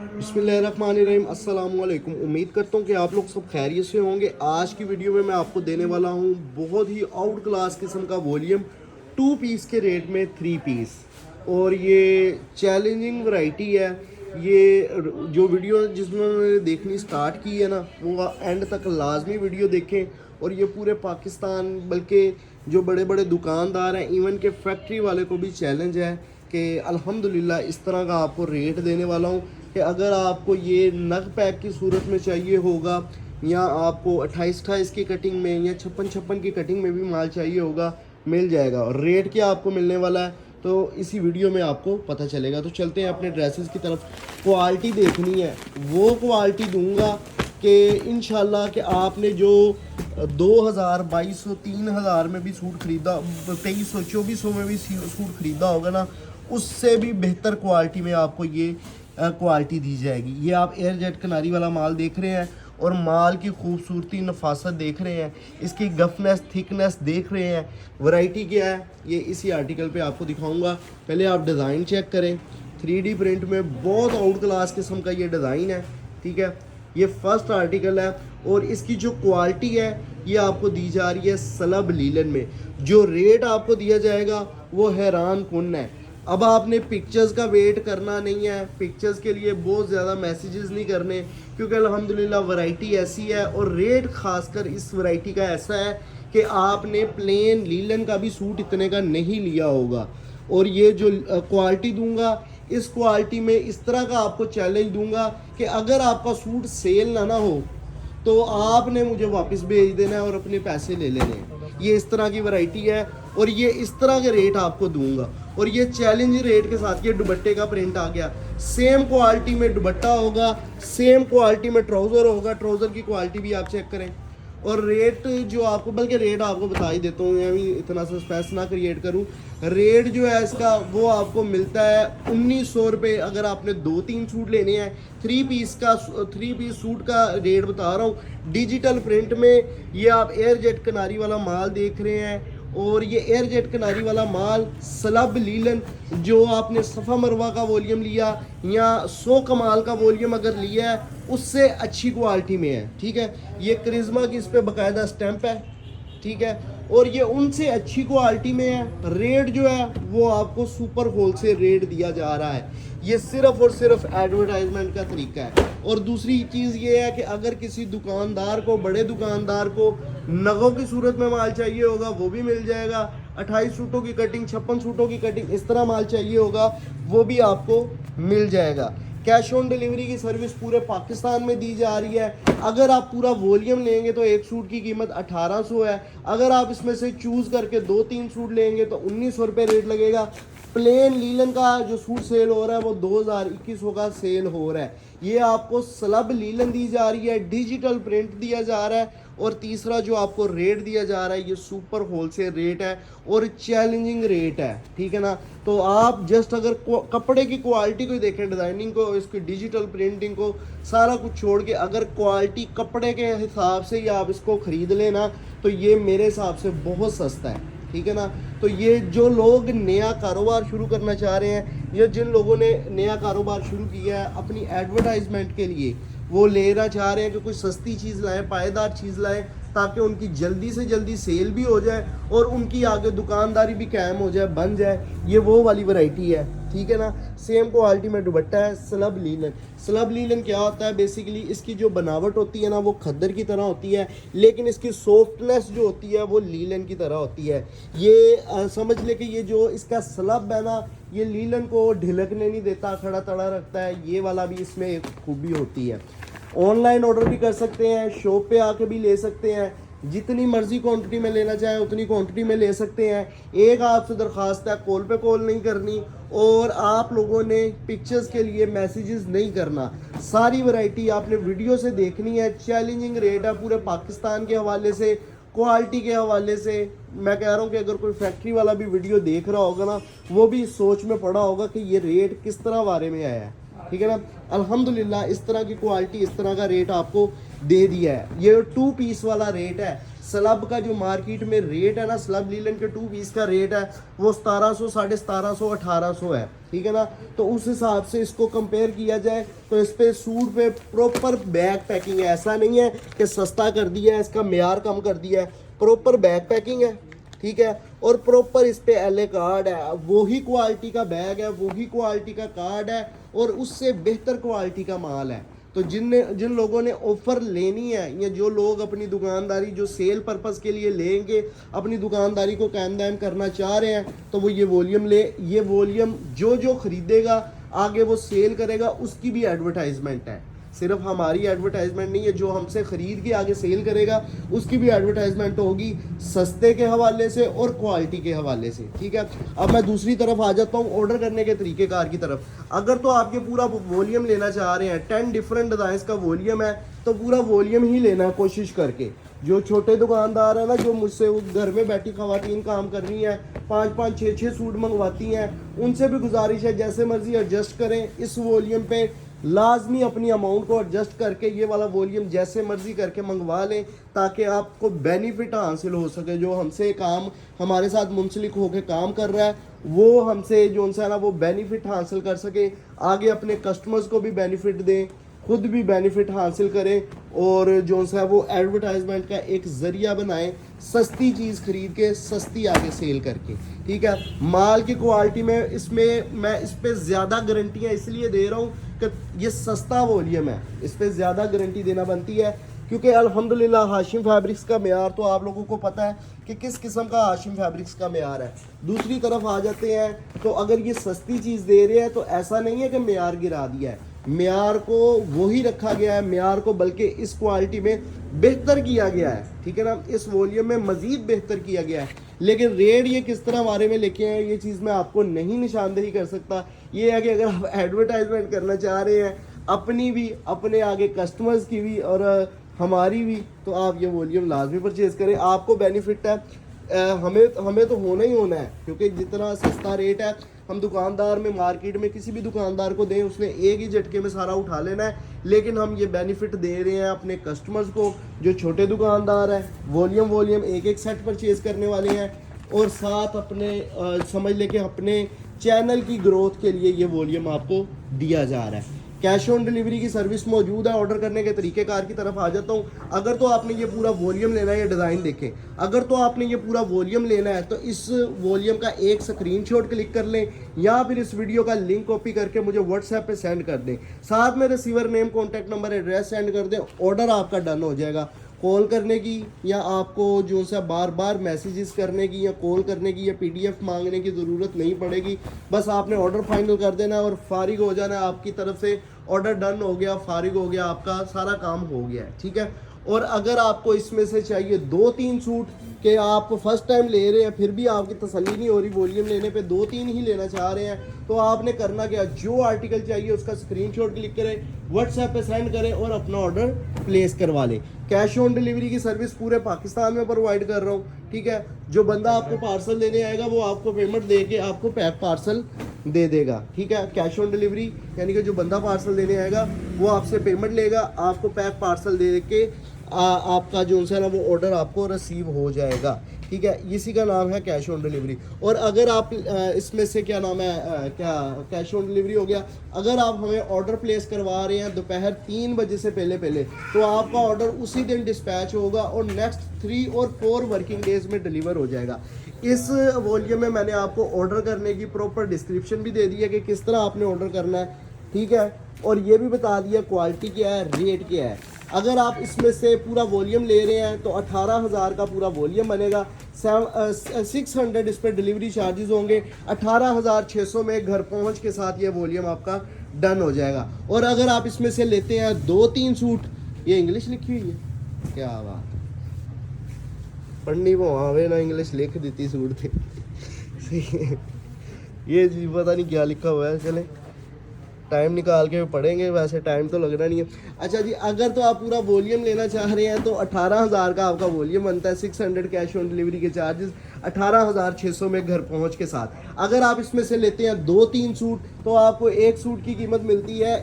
बिस्मिल्लाहिर्रहमानिर्रहीम अस्सलाम वालेकुम। उम्मीद करता हूँ कि आप लोग सब खैरियत से होंगे। आज की वीडियो में मैं आपको देने वाला हूँ बहुत ही आउट क्लास किस्म का वॉल्यूम 2 पीस के रेट में 3 पीस, और ये चैलेंजिंग वैरायटी है। ये जो वीडियो जिसमें मैंने देखनी स्टार्ट की है ना, वो एंड तक लाजमी वीडियो देखें। और ये पूरे पाकिस्तान बल्कि जो बड़े बड़े दुकानदार हैं, इवन के फैक्ट्री वाले को भी चैलेंज है कि अल्हम्दुलिल्लाह इस तरह का आपको रेट देने वाला हूँ कि अगर आपको ये नग पैक की सूरत में चाहिए होगा, या आपको 28-28 की कटिंग में या 56-56 की कटिंग में भी माल चाहिए होगा, मिल जाएगा। और रेट क्या आपको मिलने वाला है तो इसी वीडियो में आपको पता चलेगा। तो चलते हैं अपने ड्रेसेस की तरफ। क्वालिटी देखनी है, वो क्वालिटी दूंगा कि इंशाल्लाह कि आपने जो 2000, 2200, 3000 में भी सूट खरीदा, 2300, 2400 में भी सूट खरीदा होगा ना, उससे भी बेहतर क्वालिटी में आपको ये क्वालिटी दी जाएगी। ये आप एयर जेट कनारी वाला माल देख रहे हैं, और माल की खूबसूरती नफासत देख रहे हैं, इसकी गफनेस थिकनेस देख रहे हैं। वैरायटी क्या है ये इसी आर्टिकल पे आपको दिखाऊंगा। पहले आप डिज़ाइन चेक करें। 3D प्रिंट में बहुत आउट क्लास किस्म का ये डिज़ाइन है, ठीक है। ये फर्स्ट आर्टिकल है, और इसकी जो क्वालिटी है ये आपको दी जा रही है सलब लीलन में। जो रेट आपको दिया जाएगा वो हैरान कुन है। अब आपने पिक्चर्स का वेट करना नहीं है, पिक्चर्स के लिए बहुत ज़्यादा मैसेजेस नहीं करने, क्योंकि अल्हम्दुलिल्लाह वैरायटी ऐसी है। और रेट खासकर इस वैरायटी का ऐसा है कि आपने प्लेन लीलन का भी सूट इतने का नहीं लिया होगा। और ये जो क्वालिटी दूंगा, इस क्वालिटी में इस तरह का आपको चैलेंज दूंगा कि अगर आपका सूट सेल ना हो तो आपने मुझे वापस भेज देना है और अपने पैसे ले लेने हैं। ये इस तरह की वैरायटी है, और ये इस तरह के रेट आपको दूंगा। और ये चैलेंज रेट के साथ ये दुपट्टे का प्रिंट आ गया। सेम क्वालिटी में दुपट्टा होगा, सेम क्वालिटी में ट्राउज़र होगा। ट्राउज़र की क्वालिटी भी आप चेक करें। और रेट जो आपको, बल्कि रेट आपको बता ही देता हूँ, मैं भी इतना सस्पेंस ना क्रिएट करूँ। रेट जो है इसका वो आपको मिलता है 1900 रुपये। अगर आपने 2-3 सूट लेने हैं, 3 पीस सूट का रेट बता रहा हूँ। डिजिटल प्रिंट में ये आप एयर जेट कनारी वाला माल देख रहे हैं, और ये एयर जेट कनारी वाला माल सलब लीलन, जो आपने सफ़ा मरवा का वॉल्यूम लिया या 100 कमाल का वॉल्यूम अगर लिया है, उससे अच्छी क्वालिटी में है, ठीक है। ये करिश्मा की इस पर बाकायदा स्टैंप है, ठीक है। और ये उनसे अच्छी क्वालिटी में है। रेट जो है वो आपको सुपर होलसेल रेट दिया जा रहा है। ये सिर्फ और सिर्फ एडवर्टाइजमेंट का तरीका है। और दूसरी चीज़ ये है कि अगर किसी दुकानदार को, बड़े दुकानदार को नगों की सूरत में माल चाहिए होगा, वो भी मिल जाएगा। 28 सूटों की कटिंग, 56 सूटों की कटिंग, इस तरह माल चाहिए होगा, वो भी आपको मिल जाएगा। कैश ऑन डिलीवरी की सर्विस पूरे पाकिस्तान में दी जा रही है। अगर आप पूरा वॉल्यूम लेंगे तो एक सूट की कीमत 1800 है। अगर आप इसमें से चूज़ करके 2-3 सूट लेंगे तो 1900 रुपये रेट लगेगा। प्लेन लीलन का जो सूट सेल हो रहा है वो 2021 का सेल हो रहा है। ये आपको सलब लीलन दी जा रही है, डिजिटल प्रिंट दिया जा रहा है। और तीसरा जो आपको रेट दिया जा रहा है ये सुपर होलसेल रेट है और चैलेंजिंग रेट है, ठीक है ना। तो आप जस्ट अगर कपड़े की क्वालिटी को देखें, डिज़ाइनिंग को, इसकी डिजिटल प्रिंटिंग को, सारा कुछ छोड़ के अगर क्वालिटी कपड़े के हिसाब से ही आप इसको ख़रीद लेना, तो ये मेरे हिसाब से बहुत सस्ता है, ठीक है ना। तो ये जो लोग नया कारोबार शुरू करना चाह रहे हैं, या जिन लोगों ने नया कारोबार शुरू किया है अपनी एडवर्टाइजमेंट के लिए, वो लेना चाह रहे हैं कि कोई सस्ती चीज़ लाएं, पायेदार चीज़ लाएं, ताकि उनकी जल्दी से जल्दी सेल भी हो जाए और उनकी आगे दुकानदारी भी कायम हो जाए, बन जाए। ये वो वाली वैरायटी है, ठीक है ना। सेम क्वालिटी में दुपट्टा है, स्लब लीलन। स्लब लीलन क्या होता है? बेसिकली इसकी जो बनावट होती है ना, वो खद्दर की तरह होती है, लेकिन इसकी सॉफ्टनेस जो होती है वो लीलन की तरह होती है। ये समझ ले कि ये जो इसका स्लब है ना, ये लीलन को ढिलकने नहीं देता, खड़ा तड़ा रखता है। ये वाला भी इसमें एक खूबी होती है। ऑनलाइन ऑर्डर भी कर सकते हैं, शॉप पे आके भी ले सकते हैं। जितनी मर्जी क्वांटिटी में लेना चाहें उतनी क्वांटिटी में ले सकते हैं। एक आपसे दरख्वास्त है, कॉल पे कॉल नहीं करनी, और आप लोगों ने पिक्चर्स के लिए मैसेजेस नहीं करना। सारी वैरायटी आपने वीडियो से देखनी है। चैलेंजिंग रेट है पूरे पाकिस्तान के हवाले से, क्वालिटी के हवाले से। मैं कह रहा हूँ कि अगर कोई फैक्ट्री वाला भी वीडियो देख रहा होगा ना, वो भी सोच में पड़ा होगा कि ये रेट किस तरह बारे में आया है, ठीक है ना। अल्हम्दुलिल्लाह इस तरह की क्वालिटी, इस तरह का रेट आपको दे दिया है। ये 2 पीस वाला रेट है। स्लब का जो मार्केट में रेट है ना, स्लब लीलन के 2 पीस का रेट है वो 1700, 1750, 1800 है, ठीक है ना। तो उस हिसाब से इसको कंपेयर किया जाए तो इस पे सूट पे प्रॉपर बैग पैकिंग है। ऐसा नहीं है कि सस्ता कर दिया है, इसका मेयार कम कर दिया है, प्रॉपर बैग पैकिंग है, ठीक है। और प्रॉपर इस पे एलए कार्ड है, वही क्वालिटी का बैग है, वही क्वालिटी का कार्ड है और उससे बेहतर क्वालिटी का माल है। तो जिन लोगों ने ऑफ़र लेनी है या जो लोग अपनी दुकानदारी जो सेल पर्पस के लिए लेंगे, अपनी दुकानदारी को कायम दायम करना चाह रहे हैं, तो वो ये वॉल्यूम ले। ये वॉल्यूम जो खरीदेगा आगे वो सेल करेगा, उसकी भी एडवर्टाइजमेंट है, सिर्फ हमारी एडवर्टाइजमेंट नहीं है। जो हमसे ख़रीद के आगे सेल करेगा उसकी भी एडवर्टाइजमेंट होगी, सस्ते के हवाले से और क्वालिटी के हवाले से, ठीक है। अब मैं दूसरी तरफ आ जाता हूँ, ऑर्डर करने के तरीक़ेकार की तरफ। अगर तो आप ये पूरा वॉल्यूम लेना चाह रहे हैं, 10 डिफरेंट डिज़ाइंस का वॉल्यूम है, तो पूरा वॉल्यूम ही लेना है कोशिश करके। जो छोटे दुकानदार है ना, जो मुझसे घर में बैठी ख़वातीन काम कर रही हैं, 5-5, 6-6 सूट मंगवाती हैं, उनसे भी गुजारिश है जैसे मर्ज़ी एडजस्ट करें। इस वॉल्यूम पे लाजमी अपनी अमाउंट को एडजस्ट करके ये वाला वॉल्यूम जैसे मर्ज़ी करके मंगवा लें, ताकि आपको बेनिफिट हासिल हो सके। जो हमसे काम हमारे साथ मुंसलिक होकर काम कर रहा है वो हमसे जो उनसे है ना वो बेनिफिट हासिल कर सके, आगे अपने कस्टमर्स को भी बेनिफिट दें, खुद भी बेनिफिट हासिल करें और जो है वो एडवर्टाइजमेंट का एक ज़रिया बनाएं, सस्ती चीज़ खरीद के सस्ती आगे सेल करके, ठीक है। माल की क्वालिटी में इसमें मैं इस पर ज़्यादा गारंटियाँ इसलिए दे रहा हूँ कि ये सस्ता वॉल्यूम है, इस पर ज़्यादा गारंटी देना बनती है, क्योंकि अल्हम्दुलिल्लाह हाशिम फैब्रिक्स का मेयार तो आप लोगों को पता है कि किस किस्म का हाशिम फैब्रिक्स का मेयार है। दूसरी तरफ आ जाते हैं, तो अगर ये सस्ती चीज़ दे रहे हैं तो ऐसा नहीं है कि मेयार गिरा दिया है, मेयार को वही रखा गया है, मेयार को बल्कि इस क्वालिटी में बेहतर किया गया है, ठीक है ना, इस वॉल्यूम में मज़ीद बेहतर किया गया है। लेकिन रेट ये किस तरह हमारे में लेके आए ये चीज़ मैं आपको नहीं निशानदेही कर सकता। ये है कि अगर आप एडवर्टाइजमेंट करना चाह रहे हैं अपनी भी, अपने आगे कस्टमर्स की भी और हमारी भी, तो आप ये वॉल्यूम लाजमी परचेज़ करें, आपको बेनिफिट है। हमें तो होना ही होना है, क्योंकि जितना सस्ता रेट है हम दुकानदार में मार्केट में किसी भी दुकानदार को दें उसने एक ही झटके में सारा उठा लेना है, लेकिन हम ये बेनिफिट दे रहे हैं अपने कस्टमर्स को जो छोटे दुकानदार हैं, वॉल्यूम एक सेट परचेज़ करने वाले हैं और साथ अपने समझ लेके अपने चैनल की ग्रोथ के लिए ये वॉल्यूम आपको दिया जा रहा है। कैश ऑन डिलीवरी की सर्विस मौजूद है। ऑर्डर करने के तरीक़ेकार की तरफ आ जाता हूँ। अगर तो आपने ये पूरा वॉल्यूम लेना है, ये डिज़ाइन देखें, अगर तो आपने ये पूरा वॉल्यूम लेना है तो इस वॉल्यूम का एक स्क्रीनशॉट क्लिक कर लें या फिर इस वीडियो का लिंक कॉपी करके मुझे व्हाट्सएप पे सेंड कर दें, साथ में receiver name, contact number, address send कर दें, ऑर्डर आपका डन हो जाएगा। कॉल करने की या आपको जो सा बार बार मैसेजेस करने की या कॉल करने की या पीडीएफ मांगने की ज़रूरत नहीं पड़ेगी। बस आपने ऑर्डर फाइनल कर देना है और फारिग हो जाना है, आपकी तरफ से ऑर्डर डन हो गया, फारिग हो गया, आपका सारा काम हो गया है, ठीक है। और अगर आपको इसमें से चाहिए 2-3 सूट के आप फर्स्ट टाइम ले रहे हैं फिर भी आपकी तसल्ली नहीं हो रही, वॉल्यूम लेने पे 2-3 ही लेना चाह रहे हैं, तो आपने करना क्या, जो आर्टिकल चाहिए उसका स्क्रीनशॉट क्लिक करें, व्हाट्सएप पे सेंड करें और अपना ऑर्डर प्लेस करवा लें। कैश ऑन डिलीवरी की सर्विस पूरे पाकिस्तान में प्रोवाइड कर रहा हूँ, ठीक है। जो बंदा आपको पार्सल देने आएगा वो आपको पेमेंट दे के आपको पैक पार्सल दे देगा, ठीक है। कैश ऑन डिलीवरी यानी कि जो बंदा पार्सल देने आएगा वो आपसे पेमेंट लेगा, आपको पैक पार्सल दे के आपका जो है ना वो ऑर्डर आपको रिसीव हो जाएगा, ठीक है। इसी का नाम है कैश ऑन डिलीवरी। और अगर आप इसमें से क्या नाम है, क्या कैश ऑन डिलीवरी हो गया, अगर आप हमें ऑर्डर प्लेस करवा रहे हैं दोपहर 3 बजे से पहले तो आपका ऑर्डर उसी दिन डिस्पैच होगा और नेक्स्ट 3 और 4 वर्किंग डेज में डिलीवर हो जाएगा। इस वॉल्यूम में मैंने आपको ऑर्डर करने की प्रॉपर डिस्क्रिप्शन भी दे दी है कि किस तरह आपने ऑर्डर करना है, ठीक है। और ये भी बता दिया क्वालिटी क्या है, रेट क्या है। अगर आप इसमें से पूरा वॉल्यूम ले रहे हैं तो 18,000 का पूरा वॉल्यूम बनेगा, 600 इस पर डिलीवरी चार्जेस होंगे, 18,600 में घर पहुंच के साथ ये वॉल्यूम आपका डन हो जाएगा। और अगर आप इसमें से लेते हैं 2-3 सूट, ये इंग्लिश लिखी हुई है, क्या बात है, पढ़नी वो आवे ना इंग्लिश लिख देती सूट थे ये जी पता नहीं क्या लिखा हुआ है, चले टाइम निकाल के पढ़ेंगे, वैसे टाइम तो लगना नहीं है। अच्छा जी, अगर तो आप पूरा वॉल्यूम लेना चाह रहे हैं तो 18,000 का आपका वॉल्यूम बनता है, 600 कैश ऑन डिलीवरी के चार्जेस। 18,600 में घर पहुंच के साथ। अगर आप इसमें से लेते हैं 2-3 सूट तो आपको एक सूट की कीमत मिलती है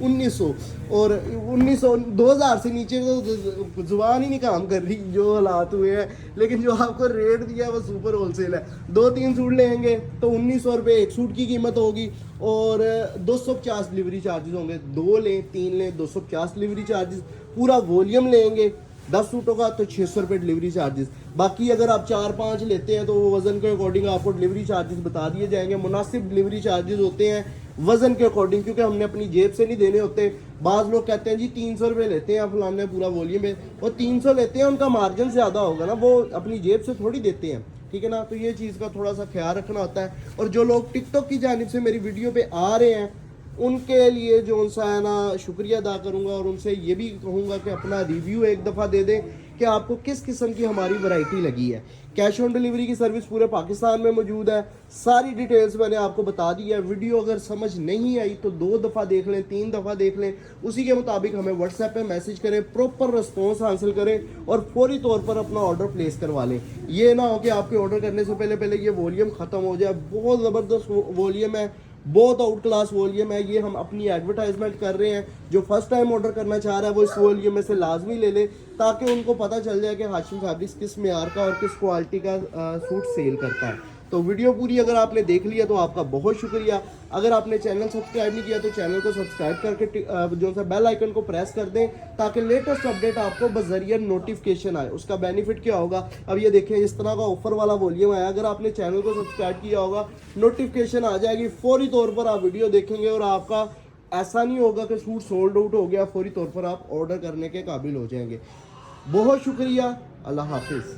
1900, और 1900 2000 से नीचे तो जुबान ही नहीं काम कर रही जो हालात हुए हैं। लेकिन जो आपको रेट दिया है वो सुपर होलसेल है। 2-3 सूट लेंगे तो 1900 रुपये एक सूट की कीमत होगी, और 250 डिलीवरी चार्जेस होंगे। 2 लें 3 लें 250 डिलीवरी चार्जेस। पूरा वॉल्यूम लेंगे 10 सूटों का तो 600 रुपये डिलीवरी चार्जेस। बाकी अगर आप 4-5 लेते हैं तो वो वज़न के अकॉर्डिंग आपको डिलीवरी चार्जेस बता दिए जाएंगे। मुनासिब डिलीवरी चार्जेस होते हैं वज़न के अकॉर्डिंग, क्योंकि हमने अपनी जेब से नहीं देने होते। बाज़ लोग कहते हैं जी 300 रुपये लेते हैं फलाने पूरा वॉल्यूम है, वो 300 लेते हैं, उनका मार्जिन ज़्यादा होगा ना, वो अपनी जेब से थोड़ी देते हैं, ठीक है ना। तो ये चीज़ का थोड़ा सा ख्याल रखना होता है। और जो लोग टिकटॉक की जानिब से मेरी वीडियो पे आ रहे हैं उनके लिए जो सा है ना शुक्रिया अदा करूंगा, और उनसे ये भी कहूँगा कि अपना रिव्यू एक दफ़ा दे दें कि आपको किस किस्म की हमारी वैरायटी लगी है। कैश ऑन डिलीवरी की सर्विस पूरे पाकिस्तान में मौजूद है। सारी डिटेल्स मैंने आपको बता दी है। वीडियो अगर समझ नहीं आई तो 2 दफ़ा देख लें, 3 दफ़ा देख लें, उसी के मुताबिक हमें व्हाट्सएप पे मैसेज करें, प्रॉपर रिस्पॉन्स हासिल करें और फौरी तौर पर अपना ऑर्डर प्लेस करवा लें। ये ना हो कि आपके ऑर्डर करने से पहले पहले ये वॉल्यूम ख़त्म हो जाए। बहुत ज़बरदस्त वॉल्यूम है, बहुत आउट क्लास वॉल्यूम है। ये हम अपनी एडवर्टाइजमेंट कर रहे हैं। जो फर्स्ट टाइम ऑर्डर करना चाह रहा है वो इस वॉल्यूम में से लाजमी ले ले, ताकि उनको पता चल जाए कि हाशिम फैब्रिक्स किस मेयार का और किस क्वालिटी का सूट सेल करता है। तो वीडियो पूरी अगर आपने देख लिया तो आपका बहुत शुक्रिया। अगर आपने चैनल सब्सक्राइब नहीं किया तो चैनल को सब्सक्राइब करके जो सा बेल आइकन को प्रेस कर दें, ताकि लेटेस्ट अपडेट आपको बजरिया नोटिफिकेशन आए। उसका बेनिफिट क्या होगा, अब ये देखें इस तरह का ऑफर वाला वॉल्यूम आया। अगर आपने चैनल को सब्सक्राइब किया होगा नोटिफिकेशन आ जाएगी, फौरी तौर पर आप वीडियो देखेंगे और आपका ऐसा नहीं होगा कि सूट सोल्ड आउट हो गया, फौरी तौर पर आप ऑर्डर करने के काबिल हो जाएंगे। बहुत शुक्रिया, अल्लाह हाफिज़।